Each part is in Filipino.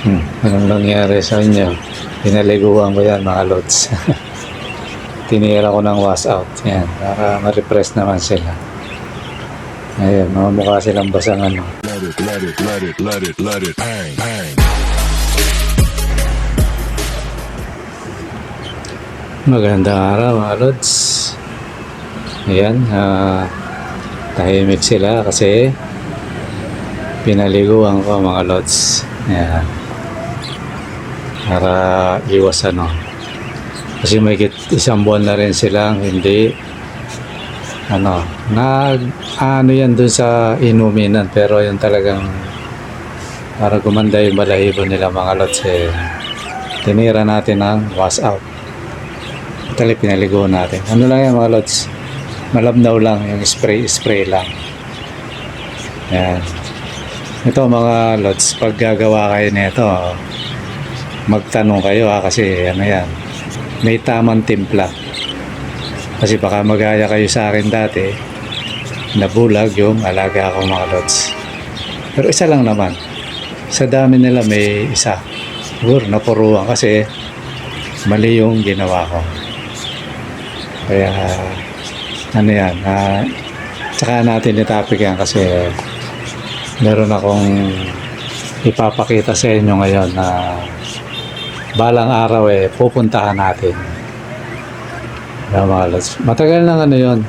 Anong nangyari sa inyo? Pinaliguan ko yan mga lods. Tinira ko ng wash out. Yan, para ma-refresh naman sila. Ayun, mga mukha silang basang ano. Let it, bang, bang. Magandang araw mga lods. Ayan, tahimik sila kasi pinaliguan ko mga lods. Ayan. Para iwas ano. Kasi may isang buwan na rin silang hindi ano yan dun sa inuminan, pero yung talagang para gumanda yung balahibo nila mga lods tinira natin ng wash out. Tali pinaligo natin. Ano lang yan mga lods, malabnaw lang, yung spray lang. Yan. Ito mga lods, pag gagawa kayo nito, magtanong kayo kasi ano yan, may tamang timpla. Kasi baka magaya kayo sa akin dati, nabulag yung alaga ko mga lods. Pero isa lang naman, sa dami nila may isa. Siguro napuruan kasi mali yung ginawa ko. Kaya ano yan, tsaka natin itapik yan kasi meron akong ipapakita sa inyo ngayon na balang araw pupuntahan natin. Mga lods, matagal na ano yun,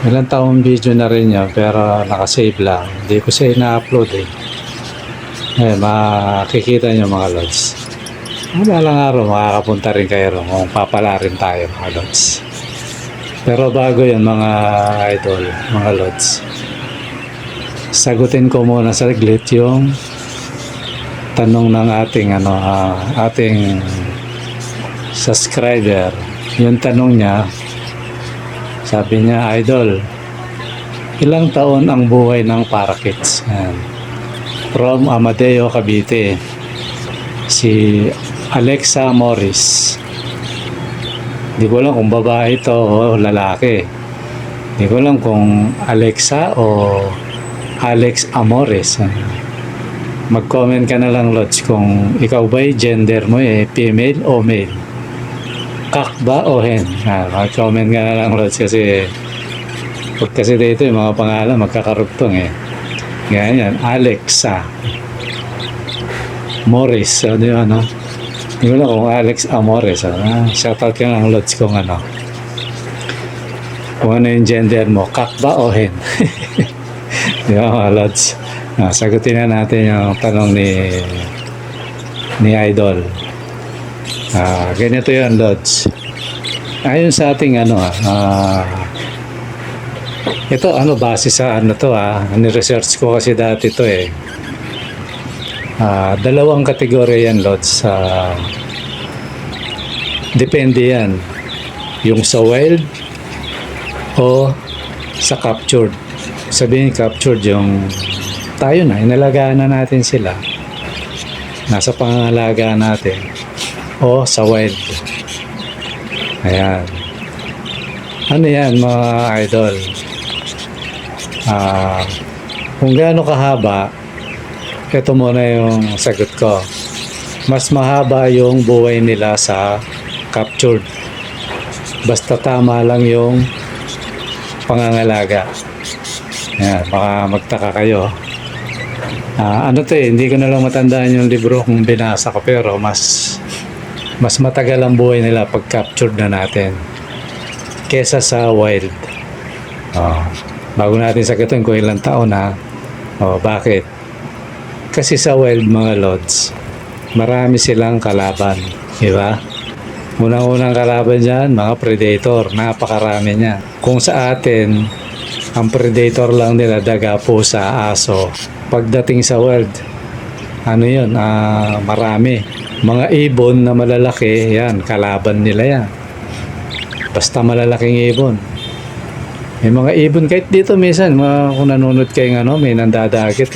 ilang taong video na rin yun, pero nakasave lang, hindi ko siya ina-upload makikita nyo mga lods. Balang araw makakapunta rin kayo kung papala rin tayo mga lods. Pero bago yun mga idol, mga lods, sagutin ko muna saglit yung tanong ng ating subscriber. Yung tanong niya, sabi niya, idol, ilang taon ang buhay ng parakeets? From Amadeo, Cavite, si Alexa Morris. Hindi ko alam kung babae ito o lalaki. Hindi ko alam kung Alexa o Alex Amores. Mag-comment ka na lang lods kung ikaw ba'y gender mo female o male, kak ba o hen. Mag-comment ka na lang lods kasi pag kasi dito yung mga pangalan magkakarugtong ganyan, Alexa Morris, di ba no? Hindi ko lang kung Alex Amores. Shoutout ka ng lods kung kung ano yung gender mo, kak ba o hen. Di ba mga lods? Sagutin na natin yung tanong ni idol. Ganito yun lods. Ayon sa ating ito base sa ni-research ko kasi dati ito dalawang kategorya yan lods. Depende yan yung sa wild o sa captured. Sabihin captured yung tayo na, inalagaan na natin sila, nasa pangangalagaan natin, o sa wild. Ayan. Ano yan mga idol? Kung gaano kahaba, ito muna yung sagot ko. Mas mahaba yung buhay nila sa captured. Basta tama lang yung pangangalaga. Ayan, baka magtaka kayo. Hindi ko na lang matandaan yung libro kung binasa ko, pero mas matagal ang buhay nila pag captured na natin kesa sa wild. Bago natin sagutin kung ilang taon bakit? Kasi sa wild mga lods, marami silang kalaban, di ba? Unang-unang kalaban dyan, mga predator, napakarami niya. Kung sa atin, ang predator lang nila daga, pusa, aso. Pagdating sa wild, marami. Mga ibon na malalaki, yan, kalaban nila yan. Basta malalaking ibon. May mga ibon, kahit dito minsan, kung nanonood kayo may nandadagit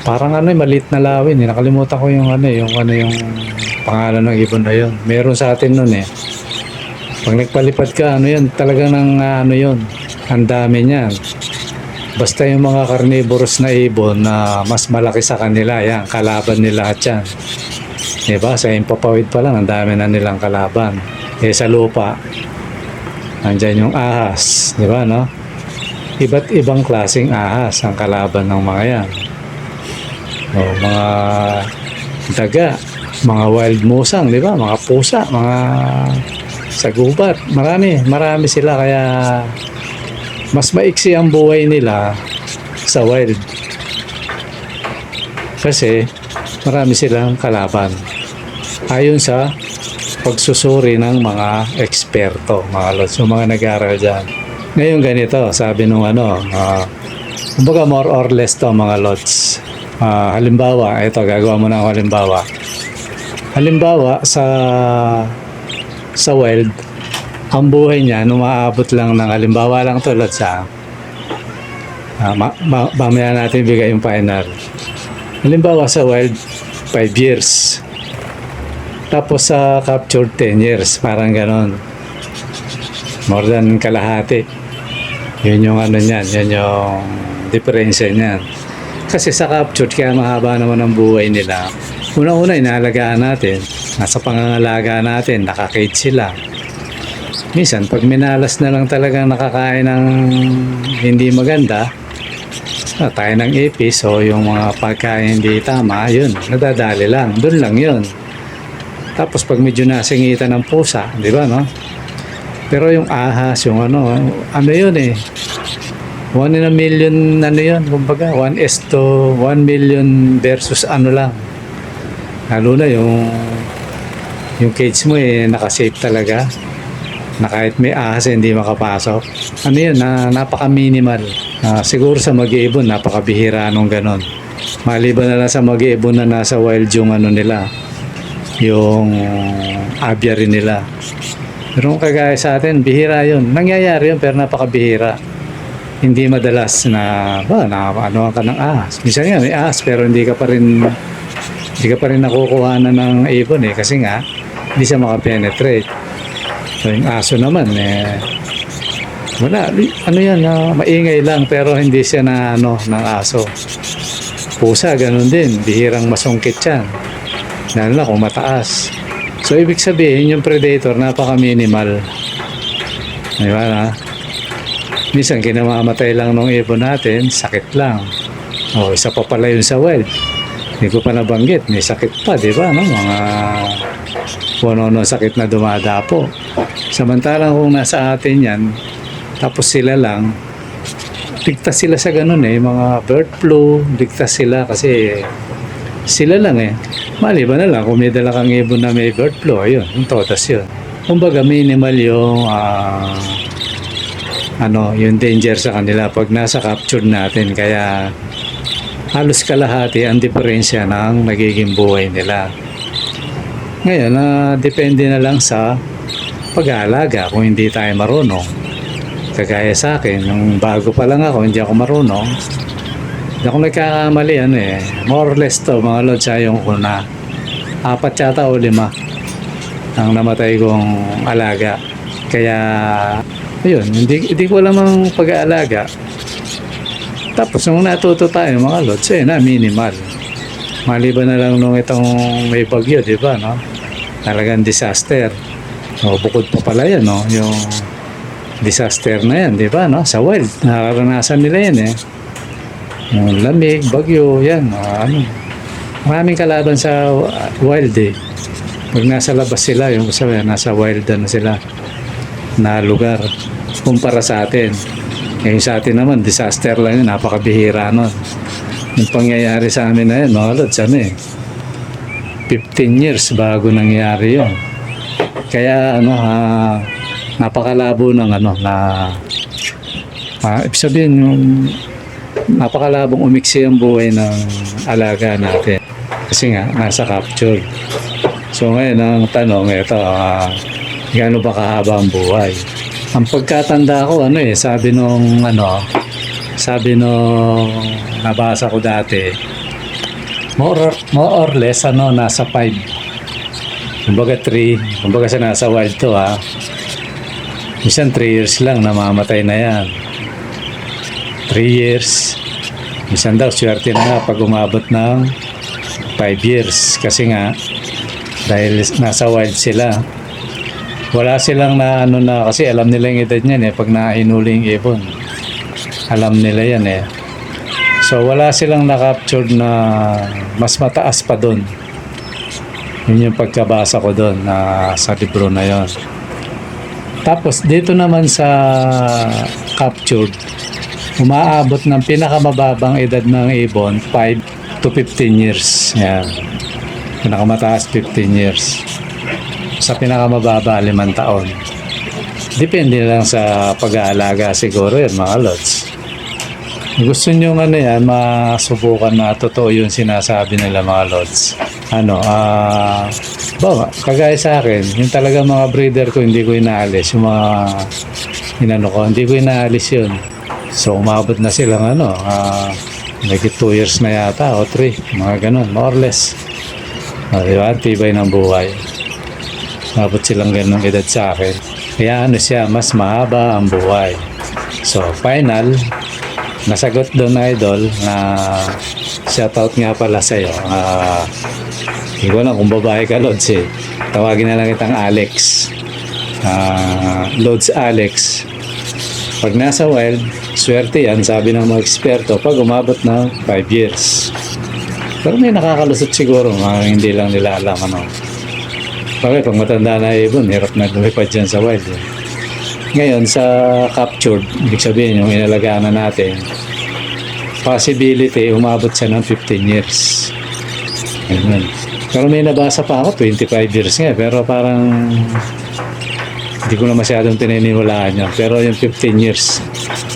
Parang maliit na lawin nakalimutan ko yung yung pangalan ng ibon na yun. Meron sa atin nun Pag nagpalipad ka, yan, talagang yun. Ang dami niyan. Basta yung mga carnivorous na ibon na mas malaki sa kanila, yan, kalaban nila at yan. Diba? Sa impapawid pa lang, ang dami na nilang kalaban. Eh sa lupa, andyan yung ahas, diba, no? Iba't ibang klaseng ahas ang kalaban ng mga yan. O, mga daga, mga wild musang, diba? Mga pusa, mga sagubat. Marami sila, kaya mas maiksi ang buhay nila sa wild. Kasi marami silang kalaban. Ayon sa pagsusuri ng mga eksperto, mga lods, yung mga nag-aaral dyan. Ngayon ganito, sabi nung kumbaga more or less to mga lods. Halimbawa, ito, gagawa mo na ako halimbawa. Halimbawa, sa wild, ang buhay niya, umaabot lang ng halimbawa lang to, lods, mamaya natin bigay yung final. Halimbawa sa wild, 5 years. Tapos sa captured 10 years, parang ganon. More than kalahati. Yun yung niyan, yun yung diferensya niyan. Kasi sa captured, kaya mahaba naman ang buhay nila. Una-una, inaalagaan natin. Nasa pangangalaga natin, nakakage sila. Minsan, pag minalas na lang talagang nakakain ng hindi maganda, tayo ng ipis o yung mga pagkain hindi tama, yun, nadadali lang. Doon lang yun. Tapos pag medyo nasingitan ng pusa, di ba, no? Pero yung ahas, yung ano yun eh. 1 in a million, yun, kumbaga, 1 to 1 million versus lang. Lalo na yung cage mo eh, nakasafe talaga. Na kahit may ahas hindi makapasok. Ano yun, napaka-minimal. Siguro sa mag-iibon, napakabihira nung ganon. Maliban na lang sa mag-iibon na nasa wild yung nila, yung aviary nila. Pero kung kagaya sa atin, bihira yun. Nangyayari yun, pero napakabihira. Hindi madalas na ano ka ng ahas. Minsan nga may ahas, pero hindi ka pa rin nakukuha na ng ibon eh. Kasi nga, hindi siya makapenetrate. So, yung aso naman, wala. Ano yan, maingay lang, pero hindi siya ng aso. Pusa, ganun din. Bihirang masungkit yan. Lalo na kung mataas. So, ibig sabihin, yung predator, napaka-minimal. Diba na? Minsan, kinamamatay lang ng ibon natin, sakit lang. O, isa pa pala yun sa wild. Hindi ko pa nabanggit, may sakit pa, diba? No? Mga ano sakit na dumadapo. Samantalang kung nasa atin yan, tapos sila lang, ligtas sila sa ganun eh, mga bird flu, ligtas sila kasi sila lang eh. Maliban na lang, kung may dala kang ibon na may bird flu, ayun, yung totas yun. Kumbaga minimal yung yung danger sa kanila pag nasa capture natin, kaya halos kalahati ang diferensya ng nagiging buhay nila. Ngayon, depende na lang sa pag-aalaga kung hindi tayo marunong. Kagaya sa akin, nung bago pa lang ako, hindi ako marunong. Hindi ako nagkakamali, more or less to, mga lods, yung una. 4 yata o 5 ang namatay kong alaga. Kaya, ayun, hindi ko alam ang pag-aalaga. Tapos, nung natuto tayo, mga lods, minimal. Maliban na lang nung itong may bagyo, di ba, no? Talagang disaster. O, bukod pa pala yan, no? Yung disaster na yan, di ba, no? Sa wild, nakaranasan nila yan, yung lamig, bagyo, yan, maraming kalaban sa wild, Pag nasa labas sila, yung sabi, nasa wild na sila, na lugar, kumpara sa atin. Ngayon sa atin naman, disaster lang yun, napakabihira nun. Yung pangyayari sa amin na yan, mga lods, 15 years bago nangyari yun. Kaya napakalabo ng ibig sabihin yung napakalabong umiksi ang buhay ng alaga natin. Kasi nga, nasa capture. So ngayon, ang tanong, ito, gaano ba kahaba ang buhay? Ang pagkatanda ko, sabi nung nabasa ko dati, more or less, nasa 5. Kumbaga 3, kumbaga sa nasa wild to, Minsan 3 years lang, namamatay na yan. 3 years. Minsan daw, swerte na nga pag umabot ng 5 years. Kasi nga, dahil nasa wild sila, wala silang na ano na, kasi alam nila yung edad niyan pag nahinuli yung ibon. Alam nila yan So, wala silang na-captured na mas mataas pa doon. Yun yung pagkabasa ko doon sa libro na yon. Tapos, dito naman sa captured, umaabot ng pinakamababang edad ng ibon, 5 to 15 years. Yan. Pinakamataas, 15 years. Sa pinakamababa, 5 taon. Depende lang sa pag-aalaga siguro yan, mga lods. Gusto nyo yan, masubukan na totoo yung sinasabi nila, mga lods. Kagaya sa akin, yung talaga mga breeder ko, hindi ko inaalis. Yung mga hindi ko inaalis yun. So, umabot na silang nagit 2 years na yata o 3, mga ganun, more or less. Diba? Tibay ng buhay. Umabot silang ganun edad sa akin. Kaya siya, mas mahaba ang buhay. So, final, nasagot doon, idol, na shoutout nga pala sa'yo. Hindi ko alam kung babae ka, Lods Tawagin na lang kitang Alex. Lods Alex. Pag nasa wild, swerte yan, sabi ng mga eksperto, pag umabot ng 5 years. Pero may nakakalusot siguro, hindi lang nila alam Bakit pag matanda na ibon, hirap na lumipad dyan sa wild. Ngayon, sa captured, ibig sabihin yung inalagaan na natin, possibility, umabot siya ng 15 years. Ganun. Pero may nabasa pa ako, 25 years nga, pero parang hindi ko na masyadong tininiwalaan yun. Pero yung 15 years,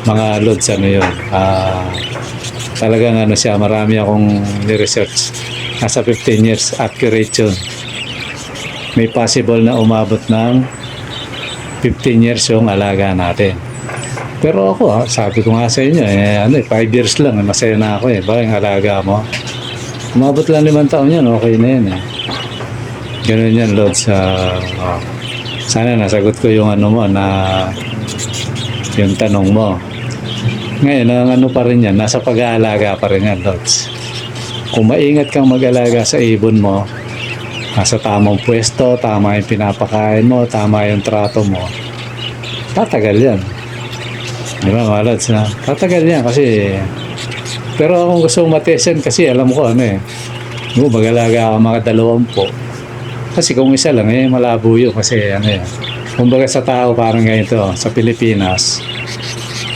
mga lods, yun. Talagang siya, marami akong ni-research. Nasa 15 years, accurate yun. May possible na umabot ng 15 years yung alaga natin. Pero ako, sabi ko nga sa inyo, 5 years lang, masaya na ako Baka yung alaga mo. Umabot lang 5 taon yan, okay na yan Ganun yan, lods. Sana nasagot ko yung mo yung tanong mo. Ngayon, ang pa rin yan, nasa pag-aalaga pa rin yan, lods. Kung maingat kang mag-alaga sa ibon mo, nasa tamang pwesto, tama yung pinapakain mo, tama yung trato mo, tatagal yan. Di ba, mga lods, tatagal yan kasi, pero kung gusto matesen, kasi alam ko kung mag-alaga ka mga 20, kasi kung isa lang, malabo yun kasi kumbaga sa tao parang ganito, sa Pilipinas,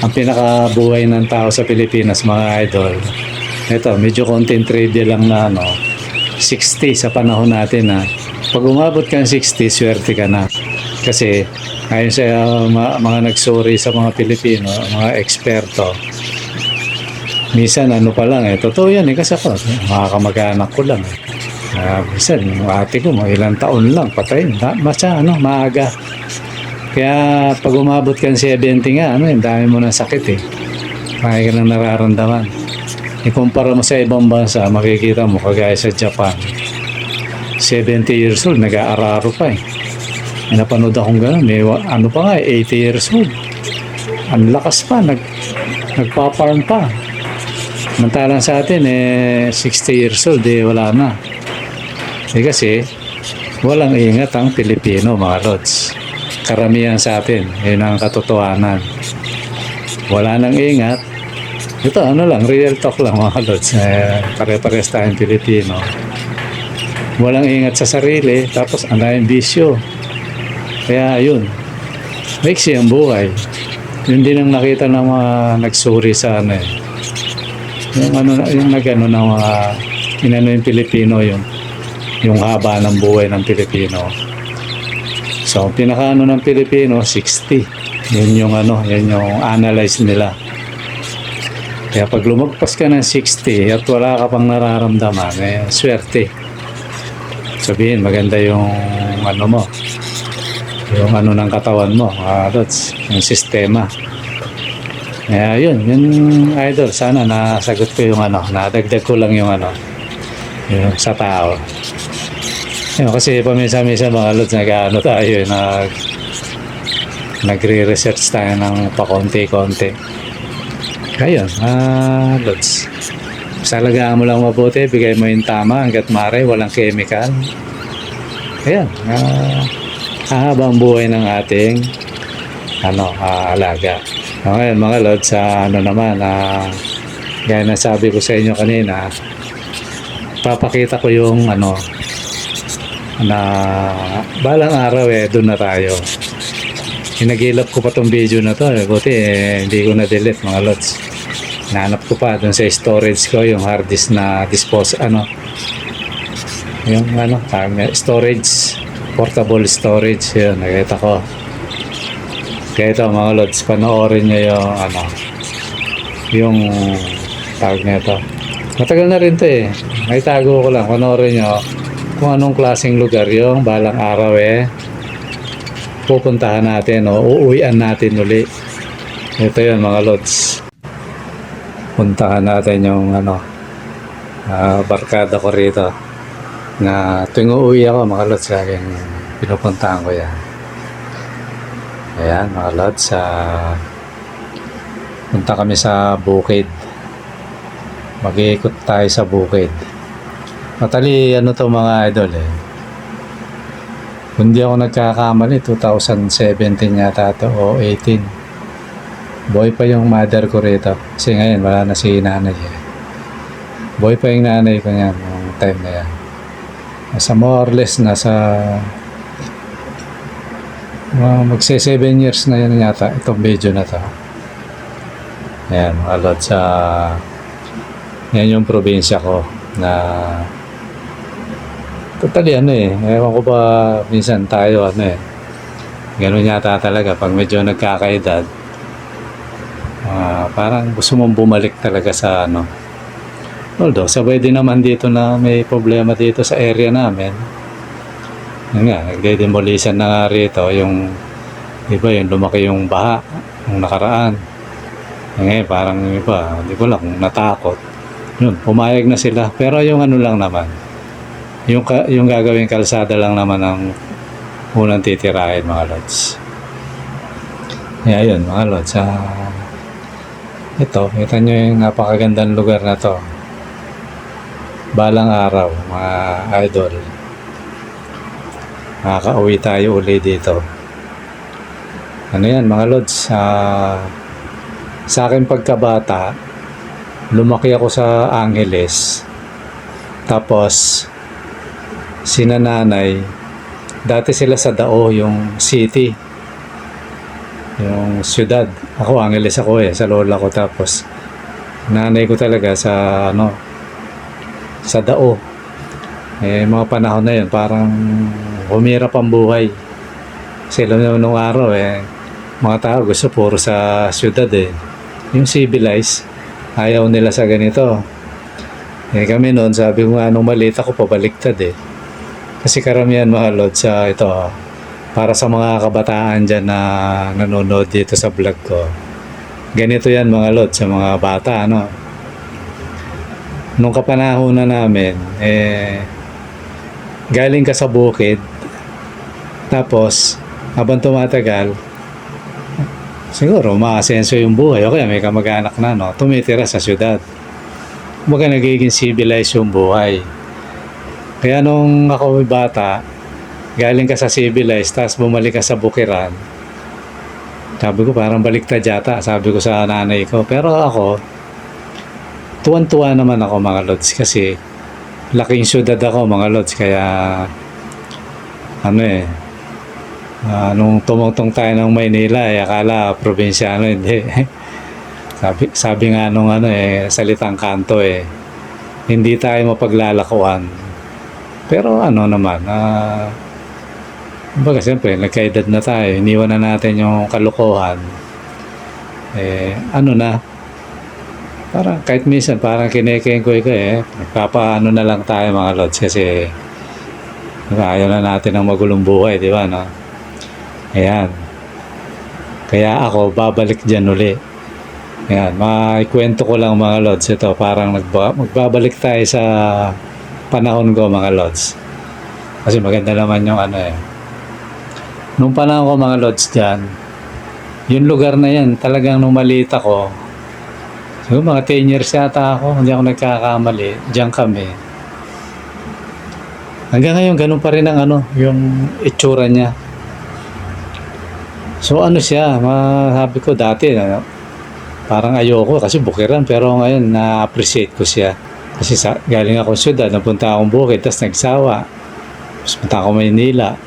ang pinakabuhay ng tao sa Pilipinas, mga idol, ito, medyo content trivia lang na 60 sa panahon natin pag umabot ka ng 60, swerte ka na. Kasi ayon sa mga nagsuri sa mga Pilipino, mga eksperto, minsan pa lang totoo yan kasi ako, mga kamag-anak ko lang minsan yung ate ko, mga ilang taon lang patay, maaga. Kaya pag umabot ka ng 70 nga, dami mo ng sakit Kaya ka nang nararamdaman. Ikumpara mo sa ibang bansa, makikita mo, kagaya sa Japan, 70 years old, nag-aararo pa May napanood akong gano'n, may pa nga, 80 years old. Ang lakas pa, nagpa-farm pa. Samantalang sa atin, 60 years old, wala na. Kasi, walang ingat ang Pilipino, mga lods. Karamihan sa atin, yun ang katotohanan. Wala nang ingat. Ito, lang, real talk lang, mga lods. Pare-pares tayong Pilipino. Walang ingat sa sarili, tapos ang bisyo. Kaya, yun. Maiksi ang buhay. Yun din ang nakita ng mga nagsuri sa yung nagano ng mga yung Pilipino, yung haba ng buhay ng Pilipino. So, pinakaano ng Pilipino, 60. Yun yung analyze nila. Kaya pag lumagpas ka ng 60 at wala ka pang nararamdaman, swerte. Sabihin, maganda yung mo, yung ng katawan mo, yung sistema. Kaya yun idol, sana nasagot ko yung nadagdag ko lang yung yung sa tao. Kasi paminsan-minsan mga lods, tayo, nagre-research tayo ng pakonti-konti. Ayun, Lods. Salagaan mo lang mabuti, bigay mo yung tama hanggat maaari, walang chemical. Ayan, hahaba ang buhay ng ating alaga. Ngayon mga Lods, sa naman, gaya na sabi ko sa inyo kanina, papakita ko yung na balang araw doon na tayo. Hinagilap ko pa tong video na to, buti hindi ko na-delete mga Lods. Nanap ko pa doon sa storage ko yung hard disk na yung storage, portable storage, yun nakita ko. Kaya ito mga Lods, panoorin nyo yung tawag nito. Matagal na rin to may tago ko lang, panoorin nyo kung anong klaseng lugar yung balang araw pupuntahan natin o uuwian natin uli. Ito yun mga Lods, puntahan natin yung barkada ko rito na tuwing uuwi ako mga Lods, laging pinupuntahan ko yan. Ayan mga Lods, punta kami sa bukid, mag-iikot tayo sa bukid. Matali to mga idol kung di ako nagkakamali 2017 yata to o 18. Boy pa yung mother ko rito. Kasi ngayon wala na si nanay Boy pa yung nanay ko niyan yung time na yan. Nasa more or less magse 7 years na yan yata itong video na to. Ayan mga Lods, yan yung probinsya ko na totally ewan ko ba, minsan tayo ganun yata talaga pag medyo nagkakaedad. Parang gusto mong bumalik talaga sa although sabay din naman dito na may problema dito sa area namin. Yun nga, nagde-demolition na nga rito yung diba yung lumaki yung baha yung nakaraan. Ngayon parang iba, di ko lang kung natakot yun, pumayag na sila, pero yung lang naman yung gagawing kalsada lang naman ang unang titirahin mga Lods. Yun mga Lods, ito, kita nyo yung napakagandang lugar na to. Balang araw, mga idol, makaka-uwi tayo uli dito. Yan mga Lods, sa akin pagkabata, lumaki ako sa Angeles. Tapos sina nanay, dati sila sa Dao, yung city, yung siyudad. Ako Angeles ako sa lola ko. Tapos nanay ko talaga sa sa Dao. Mga panahon na yun parang humirap ang buhay. Sila nung araw mga tao gusto puro sa siyudad yung civilized, ayaw nila sa ganito. Kami noon, sabi ko nga nung maliit ako, pabaliktad kasi karamihan mga Lods, ito para sa mga kabataan dyan na nanonood dito sa vlog ko, ganito yan mga Lods, sa mga bata nung kapanahon na namin galing ka sa bukid, tapos habang tumatagal siguro maasenso yung buhay o kaya may kamag-anak na tumitira sa syudad. Kumbaga nagiging civilized yung buhay. Kaya nung ako bata, galing ka sa civilized tapos bumalik ka sa bukiran, sabi ko parang baliktad yata, sabi ko sa nanay ko. Pero ako tuwan-tuwa naman ako mga Lods, kasi laking syudad ako mga Lods. Kaya nung tumungtong tayo ng Maynila akala probinsyano, hindi. sabi nga nung salitang kanto hindi tayo mapaglalakuan. Pero naman baga siyempre nagkaedad na tayo, iniwan na natin yung kalukuhan. Parang kahit minsan parang kinekengkoy ko nagpapaano na lang tayo mga Lods, kasi ayaw na natin ng magulong buhay, di ba Ayan. Kaya ako babalik dyan uli. Ayan, maikwento ko lang mga Lods. Ito parang magbabalik tayo sa panahon ko mga Lods. Kasi maganda naman yung nung panahon ko mga Lods dyan, yung lugar na yan talagang nung maliit ako, So, mga 10 years yata ako, hindi ako nagkakamali. Diyan kami. Hanggang ngayon, ganun pa rin ang yung itsura niya. So, siya, sabi ko dati, parang ayoko kasi bukiran, pero ngayon, na-appreciate ko siya. Kasi galing ako syudad, napunta akong bukid, tapos nagsawa. Tapos punta ako Maynila.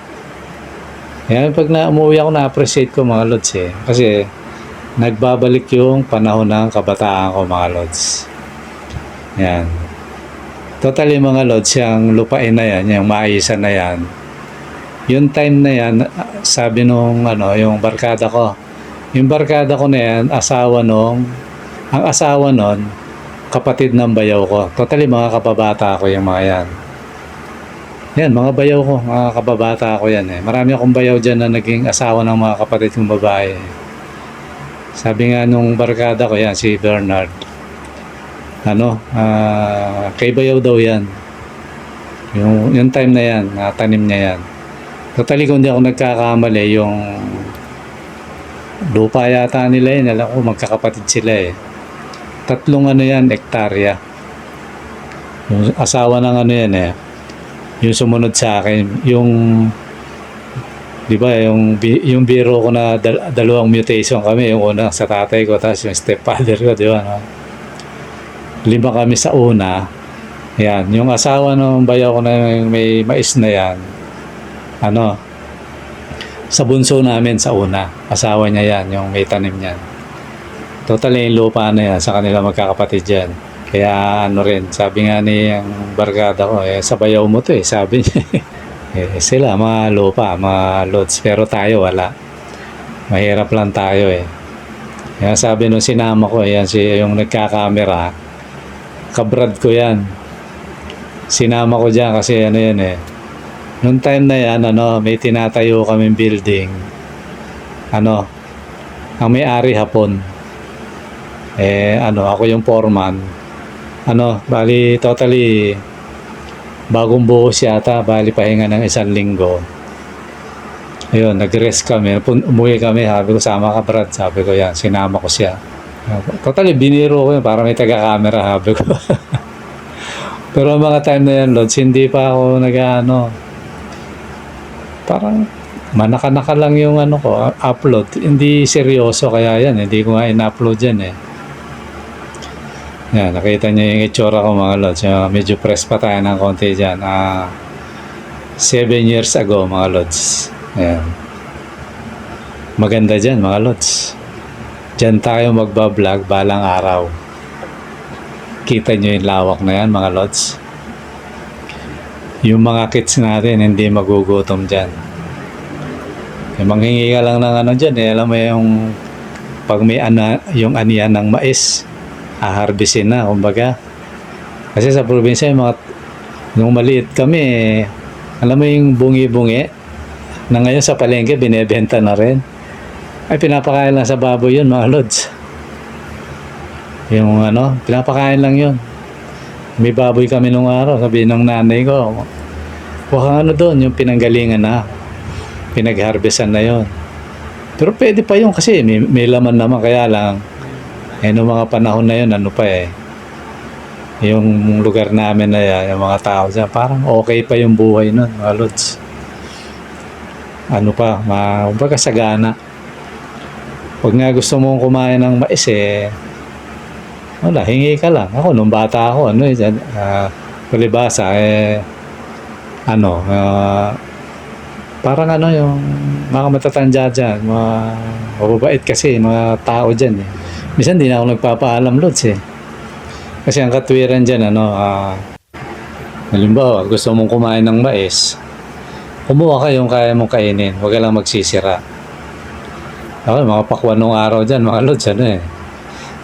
Kaya pag umuwi ako, na-appreciate ko mga lods eh. Kasi, nagbabalik yung panahon ng kabataan ko mga lods. Yan. Totally mga lods, yung lupain na yan, yung maisan na yan. Yung time na yan, sabi nung yung barkada ko. Yung barkada ko na yan, ang asawa nun, kapatid ng bayaw ko. Totally mga kababata ko yung mga yan. Yan, mga bayaw ko, mga kababata ko yan eh. Marami akong bayaw dyan na naging asawa ng mga kapatid kong babae. Sabi nga nung barkada ko yan, si Bernard, kay bayaw daw yan. Yung time na yan, tanim niya yan. Totally kung hindi ako nagkakamali, yung lupa yata nila yun, alam ko magkakapatid sila eh. 3 hektarya. Yung asawa ng yan eh. Yung sumunod sa akin, yung di ba, yung biro ko na dalawang mutation kami, yung una sa tatay ko, tapos yung stepfather ko, di ba, no? 5 kami sa una. Yan, yung asawa ng bayaw ko na may mais na yan, sa bunso namin sa una, asawa niya yan, yung may tanim niyan. Totally yung lupa na yan, sa kanila magkakapatid yan. Kaya rin, sabi nga ni yung barkada ko, sa bayaw mo to sabi niya. Sila, mga lupa, mga lods, pero tayo wala. Mahirap lang tayo eh. Kaya sabi nung sinama ko, yung nagkakamera, kabrad ko yan. Sinama ko dyan kasi yan eh. Noong time na yan, may tinatayo kaming building. Ang may-ari hapon. Ako yung foreman. Bali, totally, bagong buhos yata, bali pahinga ng 1 linggo. Ayun, nag-rest kami. Umuwi kami, sabi ko, sama ka Brad. Sabi ko yan, sinama ko siya. Totally, biniro ko yun para may taga-camera, sabi ko. Pero mga time na yan, Lods, hindi pa ako parang manaka-naka lang yung upload. Hindi seryoso, kaya yan, hindi ko nga in-upload yan eh. Yan, nakita niyo yung itsura ko mga lods. Medyo press pa tayo ng konti dyan. 7 years ago mga lods. Ayan. Maganda dyan mga lods. Dyan tayo magbablog balang araw. Kita niyo yung lawak na yan mga lods. Yung mga kids natin hindi magugutom dyan. Manghingi ka lang ng dyan eh. Alam mo yung pag may yung anihan ng mais, harvestin na, kumbaga. Kasi sa probinsya, nung maliit kami, alam mo yung bungi-bungi, na ngayon sa palengke, binebenta na rin. Ay, pinapakain lang sa baboy yun, mga lods. Yung pinapakain lang yun. May baboy kami nung araw, sabi ng nanay ko, huwag doon, yung pinanggalingan na, pinag-harvestan na yun. Pero pwede pa yun kasi may laman naman, kaya lang, noong mga panahon na yun, yung lugar namin na yan, yung mga tao dyan, parang okay pa yung buhay nun, mga lods. Kumbaga sagana. Pag nga gusto mong kumain ng mais wala, hingi ka lang. Ako, nung bata ako, palibasa, parang yung mga matatanda dyan, mga mababait kasi, mga tao dyan eh. Minsan di na ako nagpapaalam, Lods eh. Kasi ang katwiran dyan, halimbawa, gusto mong kumain ng mais, kumuha ka yung kaya mong kainin, huwag ka lang magsisira. Ako, mga pakwan nung araw dyan, mga Lods,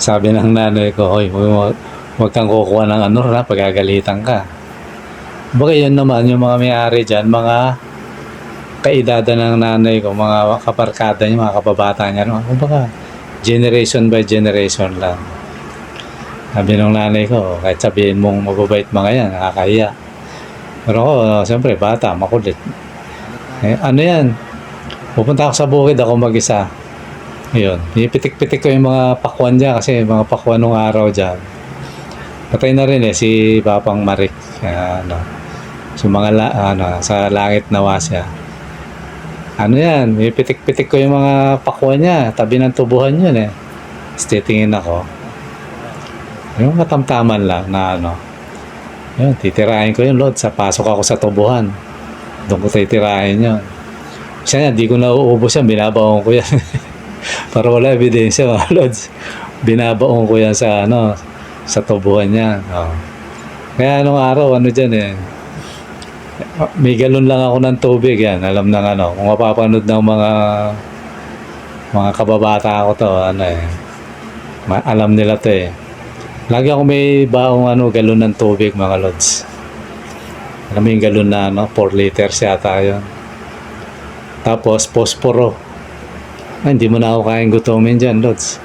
sabi ng nanay ko, hoy, huwag kang kukuha ng pagagalitan ka. Baka yun naman, yung mga may-ari dyan, mga kaedada ng nanay ko, mga kaparkada niya, mga kababata niya, baka generation by generation lang. Sabi ng nanay ko, kahit sabihin mong mababait mga yan, nakakahiya. Pero ako, siyempre, bata, makulit. Yan, pupunta ako sa bukid, ako mag-isa. Yun, ipitik-pitik ko yung mga pakwan dyan kasi mga pakwan nung araw dyan. Patay na rin si Papang Marik. Ano, so mga sa langit nawa siya. Ano yan, ipitik-pitik ko yung mga pakwan niya. Tabi ng tubuhan yun eh. Tapos titingin ako. Yung katamtaman lang na ano. Yun, titirahin ko yun, Lord. Pasok ako sa tubuhan. Doon ko titirahin yun. Kasi di ko nauubos yan, binabaon ko yan. Para wala ebidensya, mga Lods. Binabaon ko yan sa sa tubuhan niya. Oh. Kaya anong araw, dyan eh. May galon lang ako ng tubig yan. Alam ng kung mapapanood ng mga kababata ko to, alam nila to eh. Lagi ako may baong galon ng tubig, mga Lods. Alam mo yung galon na 4 liters yata yun. Tapos, posporo. Ay, hindi mo na ako kayang gutumin dyan, Lods.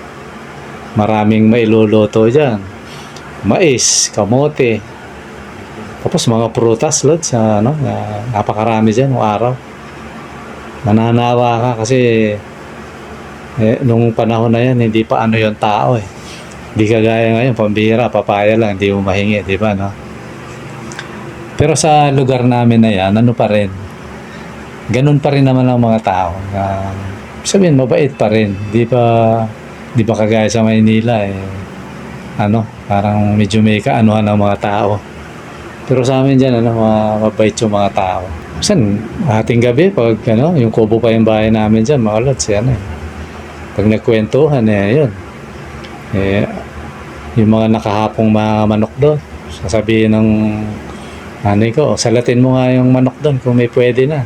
Maraming mailuluto dyan. Mais, kamote. Tapos mga prutas, Lods. Napakarami dyan, ng araw. Mananawa ka kasi nung panahon na yan, hindi pa yung tao eh. Hindi kagaya ngayon, pambihira, papaya lang, hindi mo mahingi, di ba, no? Pero sa lugar namin na yan, pa rin. Ganun pa rin naman ang mga tao. Sabihin, mabait pa rin. Di ba kagaya sa Maynila eh. Parang medyo may kaanuhan ng mga tao. Pero sa amin dyan, mabait yung mga tao. Minsan, ating gabi, pag yung kubo pa yung bahay namin dyan, mga Lods, pag nagkwentuhan, yun. Yung mga nakahapong mga manok doon, sasabihin ng nanay ko, salatin mo nga yung manok doon kung may pwede na.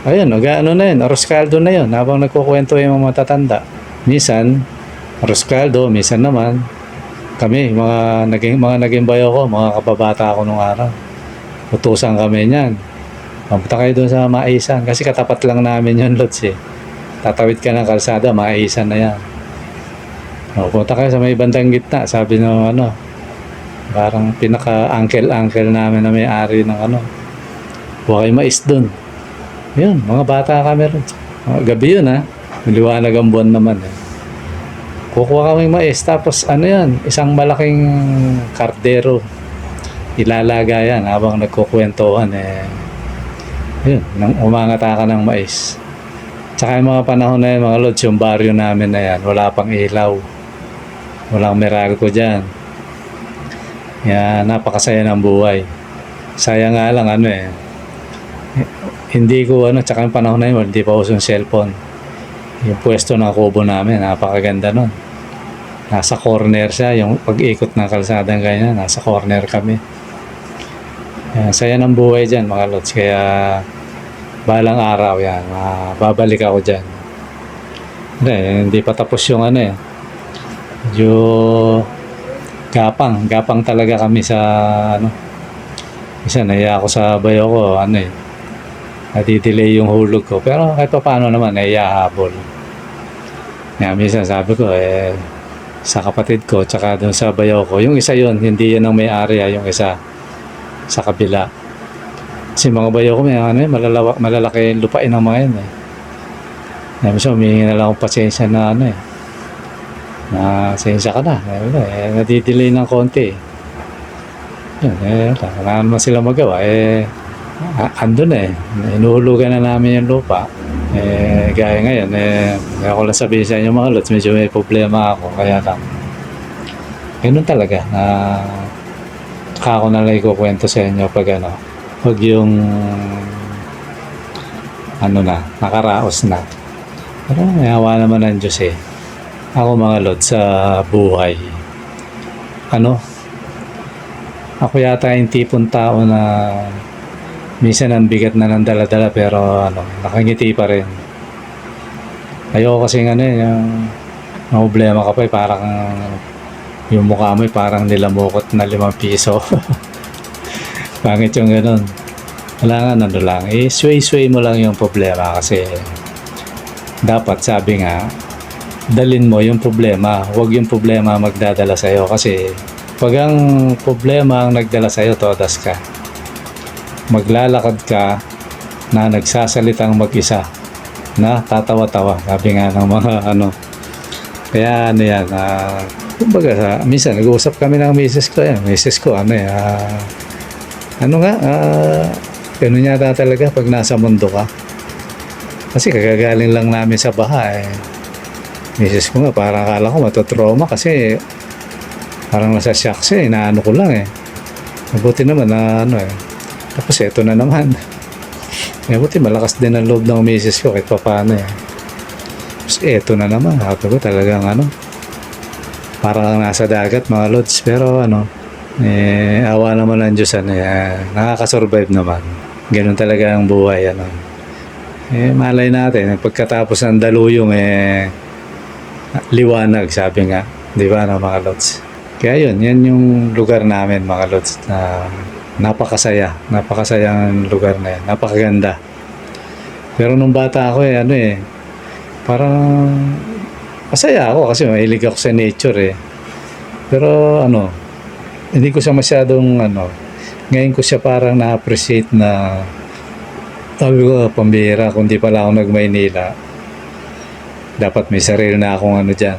Ayun, na yun, arroz caldo na yun, habang nagkukwento yung mga matatanda. Minsan, arroz caldo, minsan naman, kami, mga naging bayo ko, mga kababata ko nung araw. Utusan kami niyan. Mapunta kayo doon sa Maisan, kasi katapat lang namin yun, Lods eh. Tatawid ka ng kalsada, Maisan na yan. Punta kayo sa may bandang gitna, sabi ng parang pinaka-uncle namin na may-ari ng huwag kayo mais doon. Yun, mga bata kami rin. Gabi yun maliwanag ang buwan naman eh. Kukuha kami mais, tapos yan, isang malaking kardero. Ilalaga yan habang nagkukwentuhan yun, nang umangata ka ng mais. Tsaka yung mga panahon na yun, mga Lods, yung baryo namin na yan, wala pang ilaw. Walang mirago dyan. Yan, napakasaya ng buhay. Sayang nga lang hindi ko tsaka yung panahon na yun, hindi pa usong cellphone. Yung pwesto ng kubo namin, napakaganda nun. Nasa corner siya, yung pag-ikot ng kalsadang ganyan, nasa corner kami. Yan, saya ng buhay dyan, mga Lods. Kaya, balang araw yan, babalik ako dyan. Hindi pa tapos yung medyo gapang talaga kami sa isa naiya ako sa bayo ko nadidelay yung hulog ko, pero kahit pa paano naman naiyahabol. Minsan sabi ko sa kapatid ko tsaka doon sa bayo ko, yung isa yun, hindi yan ang may-ari yung isa sa kabila. Kasi mga bayo ko may malalaki yung lupain ng mga yun minsan humingi na lang akong pasensya na sensya ka na. Nadidelay ng konti. Yun, wala naman sila magawa. Andun inuhulugan na namin yung lupa. Gaya ngayon, ako lang sabihin sa inyo mga Lods, medyo may problema ako. Kaya lang, ganun talaga. Ako na lang ikukwento sa inyo pag yung nakaraos na. Pero may hawa naman ng Diyos Ako mga Lods sa buhay. Ako yata yung tipong tao na minsan ang bigat na ng dala-dala pero nakangiti pa rin. Ayoko kasi yung problema ka pa parang yung mukha mo parang nilamukot na 5 piso. Pangit yung ganun. Wala nga lang. Sway-sway mo lang yung problema kasi dapat sabi nga dalin mo yung problema, huwag yung problema magdadala sa'yo kasi pag ang problema ang nagdala sa'yo, todas ka. Maglalakad ka na nagsasalitang mag-isa na tatawa-tawa, sabi nga ng mga Kaya ano yan, kumbaga, minsan nag-uusap kami ng misis ko, ano nga, ganun yata talaga pag nasa mundo ka. Kasi kagagaling lang namin sa baha eh. Misis ko nga, parang akala ko matotrauma kasi parang nasa shock siya, inaano ko lang eh. Mabuti naman na ano eh. Tapos eto na naman. Mabuti malakas din ang loob ng misis ko kahit pa paano eh. Tapos eto na naman, sabi ko talagang ano, parang nasa dagat mga lods. Pero ano, awa naman ng Diyos, nakakasurvive naman. Ganun talaga ang buhay, ano. Malay natin, pagkatapos ng daluyong, liwanag, sabi nga. Di ba, no, mga lods? Kaya yan yung lugar namin, mga lods, na napakasayang lugar na yan, napakaganda. Pero nung bata ako, parang masaya ako kasi mahilig ako sa nature eh. Pero ano, hindi ko siya masyadong ngayon ko siya parang na-appreciate na sabi ko, pambihira, kung di pala ako nag-Maynila, dapat may sarili na akong dyan.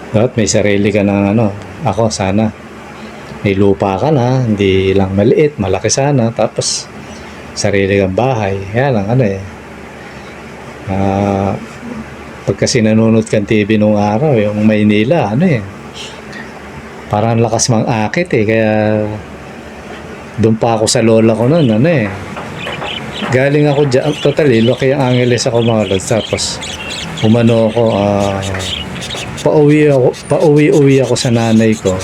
Dapat may sarili ka ng ako sana. May lupa ka na, hindi lang maliit, malaki sana, tapos sarili kang bahay. Kaya lang pagka sinanunod kang TV nung araw, yung Maynila, parang lakas mang akit eh, kaya doon pa ako sa lola ko noon, galing ako dyan, totally, Lucky Angeles ako mga lods, tapos umano ako, pauwi ako sa nanay ko.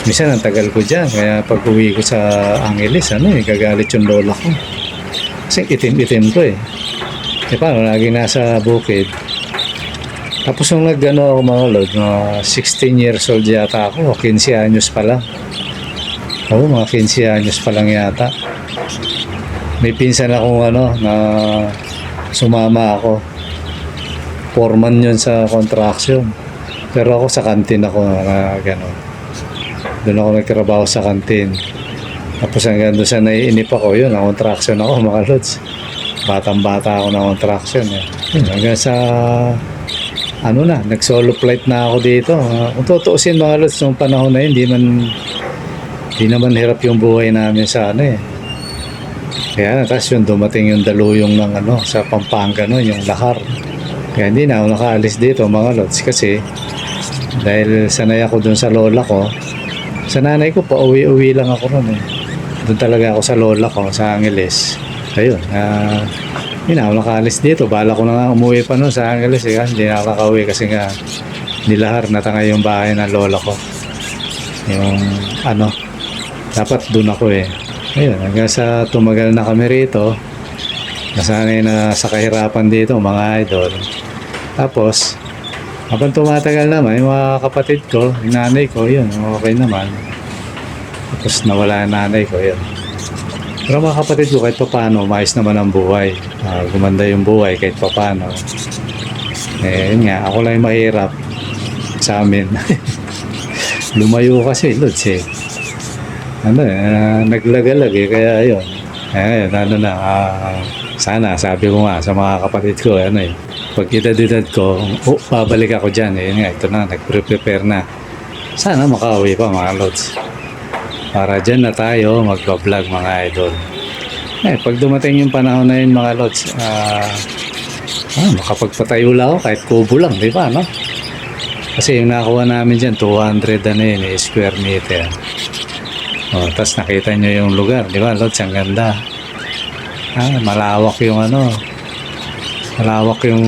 Minsan ang tagal ko dyan, kaya pag uwi ko sa Angeles, gagalit yung lola ko. Kasi itim-itim ko eh. Paano, lagi nasa bukid. Tapos nung ako mga lods, 16 years old yata ako, 15 anyos pa lang. Oo, mga 15 anyos pa lang yata. May pinsan akong na sumama ako. Foreman yun sa construction. Pero ako sa kantin ako na gano'n. Doon ako nagtrabaho sa kantin. Tapos hanggang doon sa naiinip ako, yun, na construction ako mga lods. Batang-bata ako na construction. Yun, hanggang sa nag-solo flight na ako dito. Kung tutuusin mga lods, nung panahon na yun, di naman hirap yung buhay namin sa Kaya tapos yun, dumating yung daluyong ng sa Pampanga yung Lahar. Kaya hindi na ako nakaalis dito mga lods kasi dahil sanay ako dun sa lola ko. Sa nanay ko, pauwi-uwi lang ako nun eh. Doon talaga ako sa lola ko, sa Angeles. Ayun, hindi na ako nakaalis dito. Bala ko na nga umuwi pa nun sa Angeles eh. Hindi na ako nakauwi kasi nga nilahar na tangay yung bahay ng lola ko. Yung dapat doon ako eh. Ayun, hanggang sa tumagal na kami rito, nasanay na sa kahirapan dito mga idol. Tapos habang tumatagal naman yung mga kapatid ko, yung nanay ko, yun, okay naman. Tapos nawala yung nanay ko, yun. Pero mga kapatid ko kahit paano, maayos naman ang buhay. Gumanda yung buhay kahit paano. Yun nga, ako lang yung mahirap sa amin. Lumayo kasi, Lods eh. Naglagalag eh, kaya yun. Sana, sabi ko nga sa mga kapatid ko, pag edad ko, babalik ako dyan. Ito na, nag-prepare na. Sana makauwi pa mga Lods. Para dyan na tayo magbablog mga idol. Pag dumating yung panahon na yun mga Lods, makapagpatayo lang ako kahit kubo lang, di ba, no? Kasi yung nakuha namin dyan, 200 square meter. Tapos nakita nyo yung lugar, di ba, Lods? Ang ganda. Malawak yung malawak yung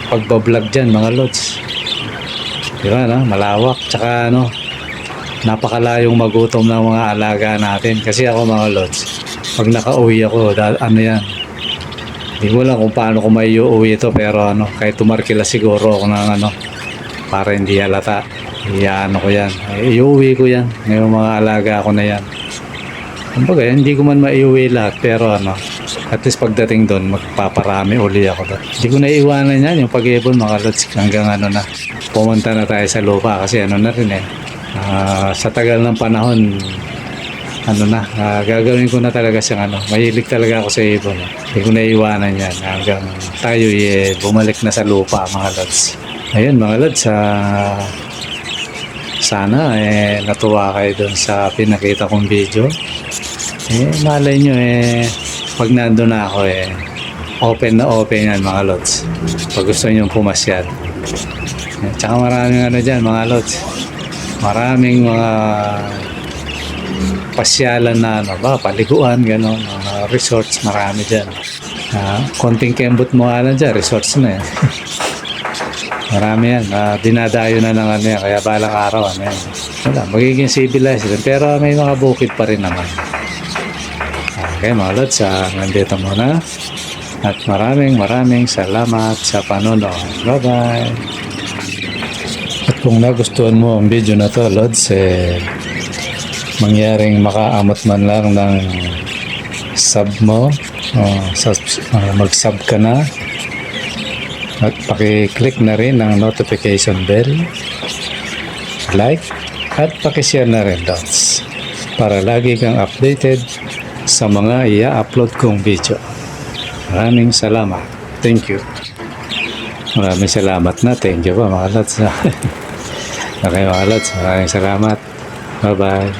pagbablog dyan, mga Lods. Di ba, no? Malawak. Tsaka, napakalayong magutom ng mga alaga natin. Kasi ako, mga Lods, pag nakauwi ako, yan. Hindi ko lang kung paano ko may uuwi ito, pero kahit tumarkila siguro ako ng para hindi halata. Ko yan. Iuwi ko yan. Ngayong mga alaga ko na yan. Kumbaga, hindi ko man maiuwi lahat, pero at least pagdating doon, magpaparami uli ako doon. Hindi ko naiiwanan yan, yung pag-ibon mga Lods, hanggang na, pumunta na tayo sa lupa kasi na rin sa tagal ng panahon, gagawin ko na talaga siyang mahilig talaga ako sa ibon. Hindi ko naiiwanan yan hanggang tayo bumalik na sa lupa mga lods. Ayun mga lods, sana natuwa kayo dun sa pinakita kong video. Malay nyo pag nandun na ako open yan mga lods. Pag gusto nyo pumasyal. Tsaka maraming dyan mga lods. Maraming mga pasyalan na paliguan, gano'n, mga resorts, marami dyan. Konting kembot mo lang dyan, resorts na yan. Marami yan, dinadayo na ng yan, kaya balang araw, wala, magiging civilized din, pero may mga bukid pa rin naman. Okay mga lods, nandito muna. At maraming salamat sa panonood. Bye-bye! At kung nagustuhan mo ang video na to, lods, mangyaring makaamot man lang ng sub mo, mag-sub ka na at paki-click na rin ang notification bell, like at paki-share na rin dots para lagi kang updated sa mga i-upload kong video. Maraming salamat. Thank you. Maraming salamat na. Thank you pa mga lods. Okay mga lods, maraming salamat. Bye bye.